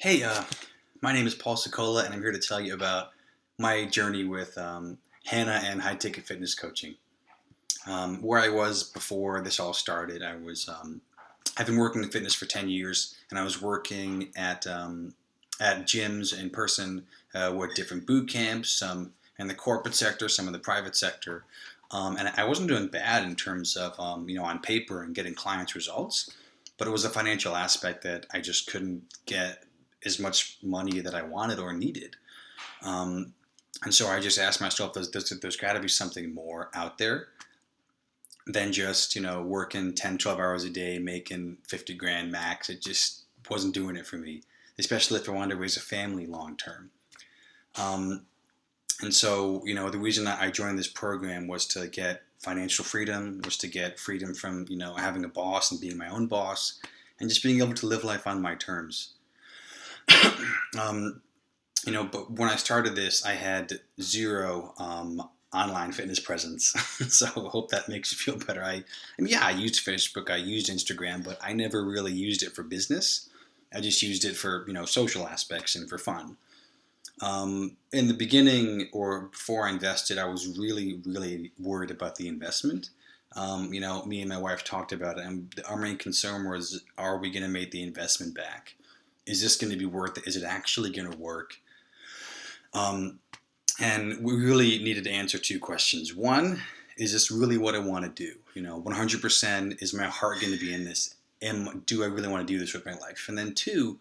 Hey, my name is Paul Sokola, and I'm here to tell you about my journey with Hannah and high ticket fitness coaching. Where I was before this all started, I've been working in fitness for 10 years, and I was working at gyms in person with different boot camps, some in the corporate sector, some in the private sector. And I wasn't doing bad in terms of, on paper and getting clients results, but it was a financial aspect that I just couldn't get as much money that I wanted or needed. Um, and so I just asked myself, there's got to be something more out there than just, working 10, 12 hours a day, making 50 grand max. It just wasn't doing it for me, especially if I wanted to raise a family long term. Um, and so, the reason that I joined this program was to get financial freedom, was to get freedom from, having a boss and being my own boss, and just being able to live life on my terms. um, but when I started this, I had zero online fitness presence. So I hope that makes you feel better. I used Facebook, I used Instagram, but I never really used it for business. I just used it for, social aspects and for fun. In the beginning or before I invested, I was really, really worried about the investment. Me and my wife talked about it, and our main concern was, are we going to make the investment back? Is this going to be worth it? Is it actually going to work? And we really needed to answer two questions. One, is this really what I want to do? 100%, is my heart going to be in this? Do I really want to do this with my life? And then two,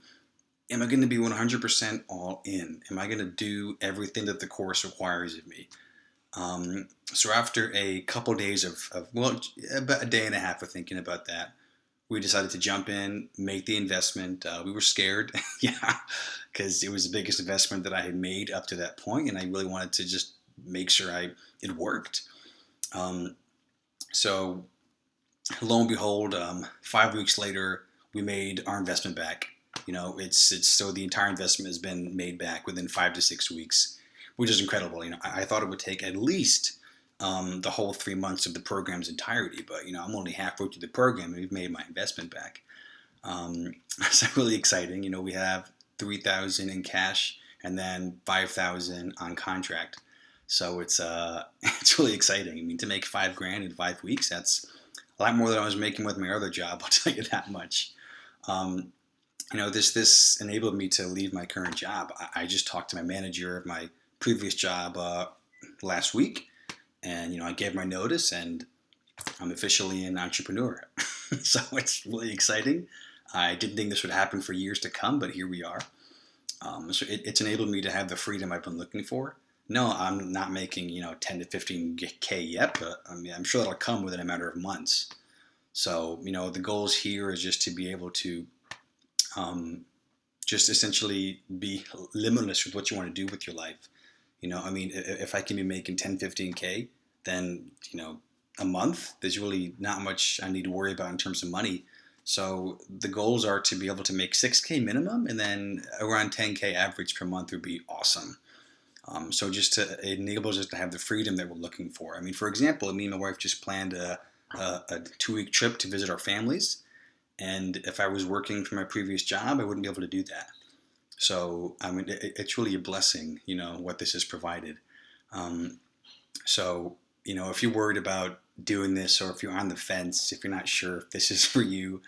am I going to be 100% all in? Am I going to do everything that the course requires of me? So after a couple days about a day and a half of thinking about that, we decided to jump in, make the investment. We were scared, yeah, because it was the biggest investment that I had made up to that point, and I really wanted to just make sure it worked. So lo and behold, 5 weeks later, we made our investment back. It's so the entire investment has been made back within 5 to 6 weeks, which is incredible. I thought it would take at least the whole 3 months of the program's entirety, but I'm only halfway through the program and we've made my investment back. So really exciting. We have 3,000 in cash and then 5,000 on contract. So it's it's really exciting. I mean, to make 5 grand in 5 weeks, that's a lot more than I was making with my other job. I'll tell you that much. This enabled me to leave my current job. I just talked to my manager of my previous job last week, and I gave my notice, and I'm officially an entrepreneur. So it's really exciting. I didn't think this would happen for years to come, but here we are. So it's enabled me to have the freedom I've been looking for. No, I'm not making 10 to 15K yet, but I'm sure that'll come within a matter of months. So the goals here is just to be able to just essentially be limitless with what you want to do with your life. If I can be making 10, 15K, then, a month, there's really not much I need to worry about in terms of money. So the goals are to be able to make 6K minimum, and then around 10K average per month would be awesome. So it enables us to have the freedom that we're looking for. For example, me and my wife just planned a 2-week trip to visit our families. And if I was working for my previous job, I wouldn't be able to do that. So, it's really a blessing, what this has provided. So, if you're worried about doing this, or if you're on the fence, if you're not sure if this is for you,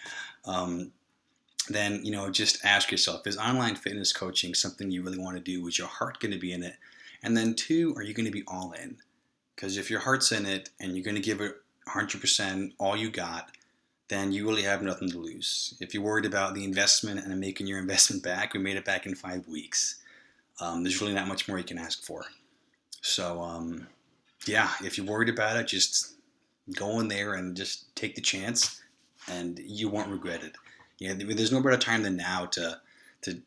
then, just ask yourself, is online fitness coaching something you really want to do? Is your heart going to be in it? And then two, are you going to be all in? Because if your heart's in it and you're going to give it 100% all you got, then you really have nothing to lose. If you're worried about the investment and making your investment back, we made it back in 5 weeks. There's really not much more you can ask for. So, if you're worried about it, just go in there and just take the chance, and you won't regret it. There's no better time than now to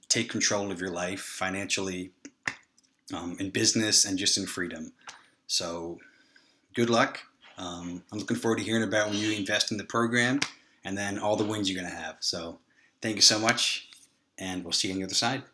take control of your life financially, in business, and just in freedom. So, good luck. I'm looking forward to hearing about when you invest in the program, and then all the wins you're going to have. So thank you so much, and we'll see you on the other side.